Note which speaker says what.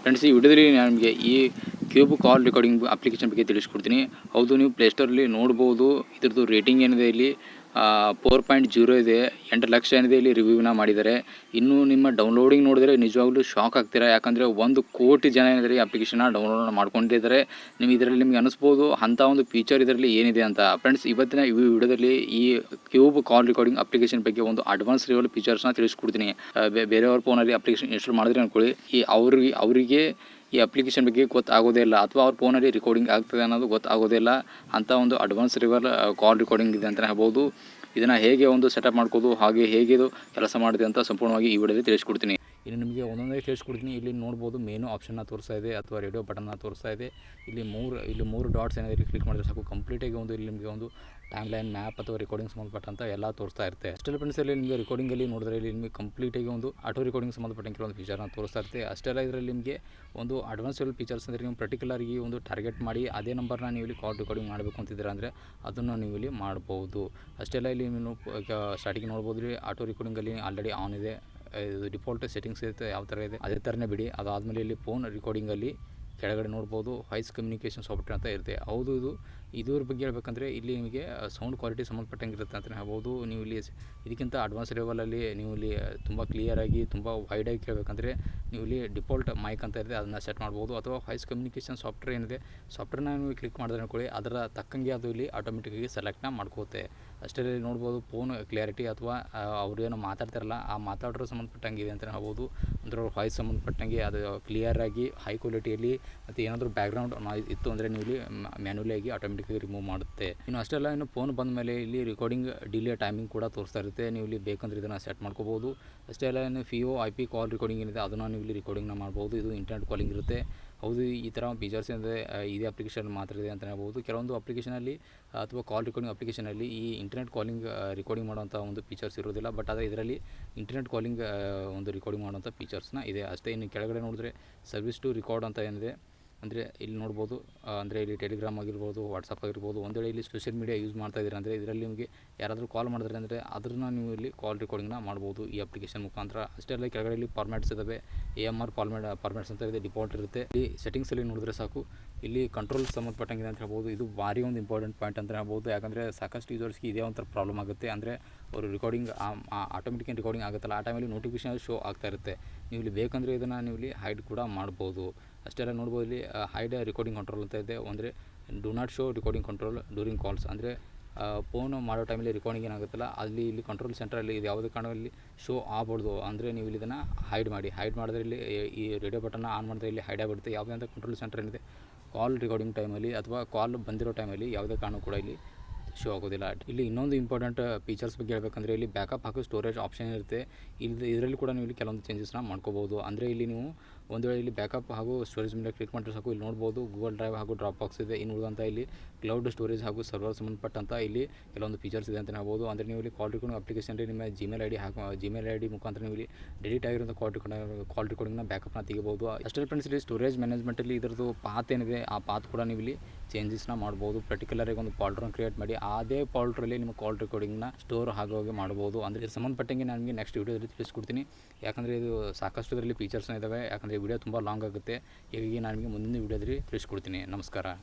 Speaker 1: Friends, ಈ ವಿಡಿಯೋದಲ್ಲಿ ನಾನು ನಿಮಗೆ ಈ ಕ್ಯೂಬ್ ಕಾಲ್ ರೆಕಾರ್ಡಿಂಗ್ ಅಪ್ಲಿಕೇಶನ್ ಬಗ್ಗೆ ತಿಳಿಸ್ಕೊಡ್ತೀನಿ. ಹೌದು, ನೀವು ಪ್ಲೇಸ್ಟೋರಲ್ಲಿ ನೋಡ್ಬೋದು. ಇದ್ರದ್ದು ರೇಟಿಂಗ್ ಏನಿದೆ ಇಲ್ಲಿ 4.0 ಇದೆ. 8 ಲಕ್ಷ ಏನಿದೆ ಇಲ್ಲಿ ರಿವ್ಯೂನ ಮಾಡಿದ್ದಾರೆ. ಇನ್ನು ನಿಮ್ಮ ಡೌನ್ಲೋಡಿಂಗ್ ನೋಡಿದರೆ ನಿಜವಾಗ್ಲೂ ಶಾಕ್ ಆಗ್ತೀರಾ. ಯಾಕಂದರೆ 1 ಕೋಟಿ ಜನ ಏನಿದೆ ಈ ಅಪ್ಲಿಕೇಶನ್ನ ಡೌನ್ಲೋಡ್ ಮಾಡ್ಕೊಂಡಿದ್ದಾರೆ. ಇದರಲ್ಲಿ ನಿಮಗೆ ಅನಿಸ್ಬೋದು ಅಂಥ ಒಂದು ಫೀಚರ್ ಇದರಲ್ಲಿ ಏನಿದೆ ಅಂತ. ಫ್ರೆಂಡ್ಸ್, ಇವತ್ತಿನ ಈ ವಿಡಿಯೋದಲ್ಲಿ ಈ ಕ್ಯೂಬ್ ಕಾಲ್ ರೆಕಾರ್ಡಿಂಗ್ ಅಪ್ಲಿಕೇಶನ್ ಬಗ್ಗೆ ಒಂದು ಅಡ್ವಾನ್ಸ್ ಲೆವೆಲ್ ಫೀಚರ್ಸ್ನ ತಿಳಿಸ್ಕೊಡ್ತೀನಿ. ಬೇರೆಯವ್ರ ಫೋನಲ್ಲಿ ಅಪ್ಲಿಕೇಶನ್ ಇನ್ಸ್ಟಾಲ್ ಮಾಡಿದ್ರೆ ಅಂದ್ಕೊಳ್ಳಿ, ಈ ಅವರಿಗೆ ಈ ಅಪ್ಲಿಕೇಶನ್ ಬಗ್ಗೆ ಗೊತ್ತಾಗೋದೇ ಇಲ್ಲ, ಅಥವಾ ಅವ್ರ ಫೋನಲ್ಲಿ ರೆಕಾರ್ಡಿಂಗ್ ಆಗ್ತದೆ ಅನ್ನೋದು ಗೊತ್ತಾಗೋದೇ ಇಲ್ಲ. ಅಂಥ ಒಂದು ಅಡ್ವಾನ್ಸ್ ಲೆವೆಲ್ ಕಾಲ್ ರೆಕಾರ್ಡಿಂಗ್ ಇದೆ ಅಂತಲೇ ಹೇಳ್ಬೋದು. ಇದನ್ನು ಹೇಗೆ ಒಂದು ಸೆಟಪ್ ಮಾಡ್ಕೋದು, ಹಾಗೆ ಹೇಗೆ ಇದು ಕೆಲಸ ಮಾಡಿದೆ ಅಂತ ಸಂಪೂರ್ಣವಾಗಿ ಈ ವಿಡಿಯೋದಲ್ಲಿ ತಿಳಿಸ್ಕೊಡ್ತೀನಿ. ಇನ್ನು ನಿಮಗೆ ಒಂದೊಂದೇ ತಿಳಿಸ್ಕೊಡ್ತೀನಿ. ಇಲ್ಲಿ ನೋಡ್ಬೋದು ಮೆನು ಆಪ್ಷನ್ನ ತೋರಿಸ್ತಾ ಇದೆ, ಅಥವಾ ರೇಡಿಯೋ ಬಟನ್ನ ತೋರಿಸ್ತಾ ಇದೆ. ಇಲ್ಲಿ ಮೂರು ಡಾಟ್ಸ್ ಏನಾದರೂ ಕ್ಲಿಕ್ ಮಾಡಿದ್ರೆ ಸಾಕು, ಕಂಪ್ಲೀಟಾಗಿ ಇಲ್ಲಿ ನಿಮಗೆ ಒಂದು ಟೈಮ್ ಲೈನ್, ಮ್ಯಾಪ್ ಅಥವಾ ರೆಕಾರ್ಡಿಂಗ್ ಸಂಬಂಧಪಟ್ಟಂಥ ಎಲ್ಲ ತೋರಿಸ್ತಾ ಇರುತ್ತೆ. ಅಷ್ಟೆಲ್ಲ ಫ್ರೆಂಡ್ಸಲ್ಲಿ ನಿಮಗೆ ರೆಕಾರ್ಡಿಂಗಲ್ಲಿ ನೋಡಿದ್ರೆ ಇಲ್ಲಿ ನಿಮಗೆ ಕಂಪ್ಲೀಟಾಗಿ ಒಂದು ಆಟೋ ರೆಕಾರ್ಡಿಂಗ್ ಸಂಬಂಧಪಟ್ಟಂಗೆ ಒಂದು ಫೀಚರ್ನ ತೋರಿಸ್ತಾ ಇರುತ್ತೆ. ಅಷ್ಟೆಲ್ಲ ಇದರಲ್ಲಿ ನಿಮಗೆ ಒಂದು ಅಡ್ವಾನ್ಸ್ ಲೆವೆಲ್ ಫೀಚರ್ಸ್ ಅಂದರೆ ನೀವು ಪರ್ಟಿಕ್ಯುಲರ್ಗೆ ಒಂದು ಟಾರ್ಗೆಟ್ ಮಾಡಿ ಅದೇ ನಂಬರ್ನ ನೀವು ಇಲ್ಲಿ ಕಾಲ್ ರೆಕಾರ್ಡಿಂಗ್ ಮಾಡಬೇಕು ಅಂತಿದ್ದೀರಾ ಅಂದರೆ ಅದನ್ನು ನೀವು ಇಲ್ಲಿ ಮಾಡ್ಬೋದು. ಅಷ್ಟೆಲ್ಲ ಇಲ್ಲಿ ನೀವು ಸ್ಟಾರ್ಟಿಂಗ್ ನೋಡ್ಬೋದು. ಇಲ್ಲಿ ಆಟೋ ರೆಕಾರ್ಡಿಂಗಲ್ಲಿ ಆಲ್ರೆಡಿ ಆನ್ ಇದೆ. ಇದು ಡಿಫಾಲ್ಟ್ ಸೆಟ್ಟಿಂಗ್ಸ್ ಇರುತ್ತೆ, ಯಾವ ಥರ ಇದೆ ಅದೇ ಥರನೇ ಬಿಡಿ. ಅದಾದಮೇಲೆ ಇಲ್ಲಿ ಫೋನ್ ರೆಕಾರ್ಡಿಂಗಲ್ಲಿ ಕೆಳಗಡೆ ನೋಡ್ಬೋದು ವಾಯ್ಸ್ ಕಮ್ಯುನಿಕೇಷನ್ ಸಾಫ್ಟ್ವೇರ್ ಅಂತ ಇರುತ್ತೆ. ಹೌದು, ಇದ್ರ ಬಗ್ಗೆ ಹೇಳ್ಬೇಕಂದ್ರೆ ಇಲ್ಲಿ ನಿಮಗೆ ಸೌಂಡ್ ಕ್ವಾಲಿಟಿ ಸಂಬಂಧಪಟ್ಟಂಗೆ ಇರುತ್ತೆ ಅಂತಲೇ ಹೇಳ್ಬೋದು. ನೀವು ಇಲ್ಲಿ ಇದಕ್ಕಿಂತ ಅಡ್ವಾನ್ಸ್ ಲೆವೆಲಲ್ಲಿ ನೀವು ಇಲ್ಲಿ ತುಂಬ ಕ್ಲಿಯರಾಗಿ, ತುಂಬ ವೈಡಾಗಿ ಕೇಳಬೇಕಂದ್ರೆ ನೀವು ಇಲ್ಲಿ ಡಿಫಾಲ್ಟ್ ಮೈಕ್ ಅಂತ ಇದೆ, ಅದನ್ನು ಸೆಟ್ ಮಾಡ್ಬೋದು. ಅಥವಾ ವಾಯ್ಸ್ ಕಮ್ಯುನಿಕೇಷನ್ ಸಾಫ್ಟ್ವೇರ್ ಏನಿದೆ, ಸಾಫ್ಟ್ವೇರ್ನ ನೀವು ಕ್ಲಿಕ್ ಮಾಡಿದ್ರೆ ಅನ್ಕೊಳ್ಳಿ, ಅದರ ತಕ್ಕಂಗೆ ಅದು ಇಲ್ಲಿ ಆಟೋಮೆಟಿಕ್ಕಾಗಿ ಸೆಲೆಕ್ಟ್ನ ಮಾಡ್ಕೋತೆ. ಅಷ್ಟೇ ನೋಡ್ಬೋದು ಫೋನ್ ಕ್ಲಿಯರಿಟಿ ಅಥವಾ ಅವ್ರು ಏನೋ ಮಾತಾಡ್ತಾರಲ್ಲ ಆ ಮಾತಾಡೋರು ಸಂಬಂಧಪಟ್ಟಂಗೆ ಇದೆ ಅಂತಲೇ ಹೇಳ್ಬೋದು. ಅಂದರೆ ಅವ್ರ ವಾಯ್ಸ್ ಸಂಬಂಧಪಟ್ಟಂಗೆ ಅದು ಕ್ಲಿಯರಾಗಿ ಹೈ ಕ್ವಾಲಿಟಿಯಲ್ಲಿ, ಮತ್ತು ಏನಾದರೂ ಬ್ಯಾಕ್ಗ್ರೌಂಡ್ ನಾಯ್ಸ್ ಇತ್ತು ಅಂದರೆ ನೀವು ಇಲ್ಲಿ ಮ್ಯಾನ್ಯುವಲಿಯಾಗಿ ಆಟೋಮೆಟಿಕ್ಕಾಗಿ ರಿಮೂವ್ ಮಾಡುತ್ತೆ. ಇನ್ನು ಅಷ್ಟೆಲ್ಲ, ಇನ್ನು ಫೋನ್ ಬಂದ ಮೇಲೆ ಇಲ್ಲಿ ರೆಕಾರ್ಡಿಂಗ್ ಡಿಲೇ ಟೈಮಿಂಗ್ ಕೂಡ ತೋರಿಸ್ತಾ ಇರುತ್ತೆ. ನೀವು ಇಲ್ಲಿ ಬೇಕಂದ್ರೆ ಇದನ್ನು ಸೆಟ್ ಮಾಡ್ಕೋಬೋದು. ಅಷ್ಟೇ ಅಲ್ಲ, ಇನ್ನು IP ಕಾಲ್ ರೆಕಾರ್ಡಿಂಗ್ ಏನಿದೆ ಅದನ್ನು ನೀವು ಇಲ್ಲಿ ರೆಕಾರ್ಡಿಂಗ್ನ ಮಾಡ್ಬೋದು. ಇದು ಇಂಟರ್ನೆಟ್ ಕಾಲಿಂಗ್ ಇರುತ್ತೆ. ಹೌದು, ಈ ಥರ ಫೀಚರ್ಸ್ ಏನಿದೆ ಇದೇ ಅಪ್ಲಿಕೇಶನ್ ಮಾತ್ರ ಇದೆ ಅಂತ ಹೇಳ್ಬೋದು. ಕೆಲವೊಂದು ಅಪ್ಲಿಕೇಶನಲ್ಲಿ ಅಥವಾ ಕಾಲ್ ರೆಕಾರ್ಡಿಂಗ್ ಅಪ್ಲಿಕೇಶನಲ್ಲಿ ಈ ಇಂಟರ್ನೆಟ್ ಕಾಲಿಂಗ್ ರೆಕಾರ್ಡಿಂಗ್ ಮಾಡೋಂಥ ಒಂದು ಫೀಚರ್ಸ್ ಇರೋದಿಲ್ಲ. ಬಟ್ ಆದರೆ ಇದರಲ್ಲಿ ಇಂಟರ್ನೆಟ್ ಕಾಲಿಂಗ್ ಒಂದು ರೆಕಾರ್ಡಿಂಗ್ ಮಾಡೋಂಥ ಫೀಚರ್ಸ್ನ ಇದೆ ಅಷ್ಟೇ. ಇನ್ನು ಕೆಳಗಡೆ ನೋಡಿದ್ರೆ ಸರ್ವಿಸ್ ಟು ರೆಕಾರ್ಡ್ ಅಂತ ಏನಿದೆ ಅಂದರೆ ಇಲ್ಲಿ ನೋಡ್ಬೋದು. ಅಂದರೆ ಇಲ್ಲಿ ಟೆಲಿಗ್ರಾಮ್ ಆಗಿರ್ಬೋದು, ವಾಟ್ಸಪ್ ಆಗಿರ್ಬೋದು. ಒಂದು ವೇಳೆ ಇಲ್ಲಿ ಸೋಷಿಯಲ್ ಮೀಡಿಯಾ ಯೂಸ್ ಮಾಡ್ತಾ ಇದ್ದೀರಾ ಅಂದರೆ ಇದರಲ್ಲಿ ನಿಮಗೆ ಯಾರಾದರೂ ಕಾಲ್ ಮಾಡಿದ್ರೆ ಅಂದರೆ ಅದನ್ನು ನೀವು ಇಲ್ಲಿ ಕಾಲ್ ರೆಕಾರ್ಡಿಂಗ್ನ ಮಾಡ್ಬೋದು ಈ ಅಪ್ಲಿಕೇಶನ್ ಮುಖಾಂತರ. ಅಷ್ಟೇ ಅಲ್ಲ, ಕೆಳಗಡೆ ಇಲ್ಲಿ ಫಾರ್ಮ್ಯಾಟ್ಸ್ ಇದ್ದಾವೆ. AMR ಫಾರ್ಮ್ಯಾಟ್ಸ್ ಅಂತ ಇದೆ, ಡಿಫಾಲ್ಟ್ ಇರುತ್ತೆ. ಈ ಸೆಟ್ಟಿಂಗ್ಸಲ್ಲಿ ನೋಡಿದ್ರೆ ಸಾಕು, ಇಲ್ಲಿ ಕಂಟ್ರೋಲ್ ಸಂಬಂಧಪಟ್ಟಂಗೆ ಅಂತ ಹೇಳ್ಬೋದು. ಇದು ಭಾರಿ ಒಂದು ಇಂಪಾರ್ಟೆಂಟ್ ಪಾಯಿಂಟ್ ಅಂತ ಹೇಳ್ಬೋದು. ಯಾಕಂದರೆ ಸಾಕಷ್ಟು ಯೂಸರ್ಸ್ಗೆ ಇದೇ ಒಂಥರ ಪ್ರಾಬ್ಲಮ್ ಆಗುತ್ತೆ. ಅಂದರೆ ಅವರು ರೆಕಾರ್ಡಿಂಗ್ ಆಟೋಮೆಟಿಕ್ ರೆಕಾರ್ಡಿಂಗ್ ಆಗುತ್ತಲ್ಲ, ಆ ಟೈಮಲ್ಲಿ ನೋಟಿಫಿಕೇಷನ್ ಶೋ ಆಗ್ತಾ ಇರುತ್ತೆ. ನೀವು ಇಲ್ಲಿ ಬೇಕಂದರೆ ಇದನ್ನು ನೀವು ಇಲ್ಲಿ ಹೈಡ್ ಕೂಡ ಮಾಡ್ಬೋದು. ಅಷ್ಟೆಲ್ಲ ನೋಡ್ಬೋದು. ಇಲ್ಲಿ ಹೈಡ್ ರೆಕಾರ್ಡಿಂಗ್ ಕಂಟ್ರೋಲ್ ಅಂತ ಇದೆ. ಅಂದರೆ do not show recording control during calls. ಅಂದರೆ ಫೋನ್ ಮಾಡೋ ಟೈಮಲ್ಲಿ ರೆಕಾರ್ಡಿಂಗ್ ಏನಾಗುತ್ತಲ್ಲ, ಇಲ್ಲಿ ಕಂಟ್ರೋಲ್ ಸೆಂಟ್ರಲ್ಲಿ ಇದು ಯಾವುದೇ ಕಾರಣದಲ್ಲಿ ಶೋ ಆಗ್ಬಾರ್ದು. ಅಂದರೆ ನೀವು ಇಲ್ಲಿ ಇದನ್ನು ಹೈಡ್ ಮಾಡಿದ್ರೆ ಇಲ್ಲಿ ಈ ರೇಡಿಯೋ ಬಟನ್ನ ಆನ್ ಮಾಡಿದ್ರೆ ಇಲ್ಲಿ ಹೈಡ್ ಆಗಿಬಿಡುತ್ತೆ. ಯಾವುದೇ ಅಂತ ಕಂಟ್ರೋಲ್ ಸೆಂಟರ್ ಏನಿದೆ ಕಾಲ್ ರೆಕಾರ್ಡಿಂಗ್ ಟೈಮಲ್ಲಿ ಅಥವಾ ಕಾಲ್ ಬಂದಿರೋ ಟೈಮಲ್ಲಿ ಯಾವುದೇ ಕಾರಣ ಕೂಡ ಇಲ್ಲಿ ಶೋ ಆಗೋದಿಲ್ಲ. ಇಲ್ಲಿ ಇನ್ನೊಂದು ಇಂಪಾರ್ಟೆಂಟ್ ಫೀಚರ್ಸ್ ಬಗ್ಗೆ ಹೇಳ್ಬೇಕಂದ್ರೆ ಇಲ್ಲಿ ಬ್ಯಾಕಪ್ ಹಾಗೂ ಸ್ಟೋರೇಜ್ ಆಪ್ಷನ್ ಇರುತ್ತೆ. ಇದರಲ್ಲಿ ಕೂಡ ನೀವು ಇಲ್ಲಿ ಕೆಲವೊಂದು ಚೇಂಜಸ್ನ ಮಾಡ್ಕೋಬೋದು. ಅಂದರೆ ಇಲ್ಲಿ ನೀವು ಒಂದು ವೇಳೆ ಇಲ್ಲಿ ಬ್ಯಾಕಪ್ ಹಾಗೂ ಸ್ಟೋರೇಜ್ ಮೇಲೆ ಕ್ಲಿಕ್ ಮಾಡಿದ್ರೆ ಸಾಕು, ಇಲ್ಲಿ ನೋಡ್ಬೋದು ಗೂಗಲ್ ಡ್ರೈವ್ ಹಾಗೂ ಡ್ರಾಪ್ ಬಾಕ್ಸ್ ಇದೆ. ಇನ್ನು ಉಳಿದಂಥ ಇಲ್ಲಿ ಕ್ಲೌಡ್ ಸ್ಟೋರೇಜ್ ಹಾಗೂ ಸರ್ವರ್ ಸಂಬಂಧಪಟ್ಟಂಥ ಇಲ್ಲಿ ಕೆಲವೊಂದು ಫೀಚರ್ಸ್ ಇದೆ ಅಂತ ಹೇಳ್ಬೋದು. ಅಂದರೆ ನೀವು ಇಲ್ಲಿ ಕಾಲ್ ರೆಕಾರ್ಡಿಂಗ್ ಅಪ್ಲಿಕೇಶನ್ ನಿಮ್ಮ ಜಿಮೇಲ್ ಐಡಿ ಮುಖಾಂತರ ನೀವು ಇಲ್ಲಿ ಡಿಲೀಟ್ ಆಗಿರೋಂಥ ಕಾಲ್ ರೆಕಾರ್ಡಿಂಗ್ನ ಬ್ಯಾಕಪ್ನ ತೆಗಿಬೋದು. ಅಷ್ಟೇ ಫ್ರೆಂಡ್ಸ್, ಇಲ್ಲಿ ಸ್ಟೋರೇಜ್ ಮ್ಯಾನೇಜ್ಮೆಂಟಲ್ಲಿ ಇದರದ್ದು ಪಾತ್ ಏನಿದೆ ಆ ಪಾತ್ ಕೂಡ ನೀವು ಇಲ್ಲಿ ಚೇಂಜಸ್ನ ಮಾಡ್ಬೋದು. ಪರ್ಟಿಕ್ಯುಲರಾಗಿ ಒಂದು ಫೋಲ್ಡರ್ನ ಕ್ರಿಯೇಟ್ ಮಾಡಿ ಅದೇ ಫೋಲ್ಡ್ರಲ್ಲಿ ನಿಮ್ಮ ಕಾಲ್ ರೆಕಾರ್ಡಿಂಗ್ನ ಸ್ಟೋರ್ ಆಗೋಗೆ ಮಾಡ್ಬೋದು. ಅಂದರೆ ಇದ್ರ ಸಂಬಂಧಪಟ್ಟಂಗೆ ನಾನು ನಿಮಗೆ ನೆಕ್ಸ್ಟ್ ವೀಡಿಯೋದಲ್ಲಿ ತಿಳಿಸ್ಕೊಡ್ತೀನಿ. ಯಾಕಂದರೆ ಇದು ಸಾಕಷ್ಟು ಇದರಲ್ಲಿ ಫೀಚರ್ಸ್ನ ಇದ್ದಾವೆ. ಯಾಕಂದರೆ ವಿಡಿಯೋ ತುಂಬ ಲಾಂಗ್ ಆಗುತ್ತೆ. ಹೀಗಾಗಿ ನಾನು ನಿಮಗೆ ಮುಂದಿನ ವೀಡಿಯೋದಲ್ಲಿ ತಿಳಿಸ್ಕೊಡ್ತೀನಿ. ನಮಸ್ಕಾರ.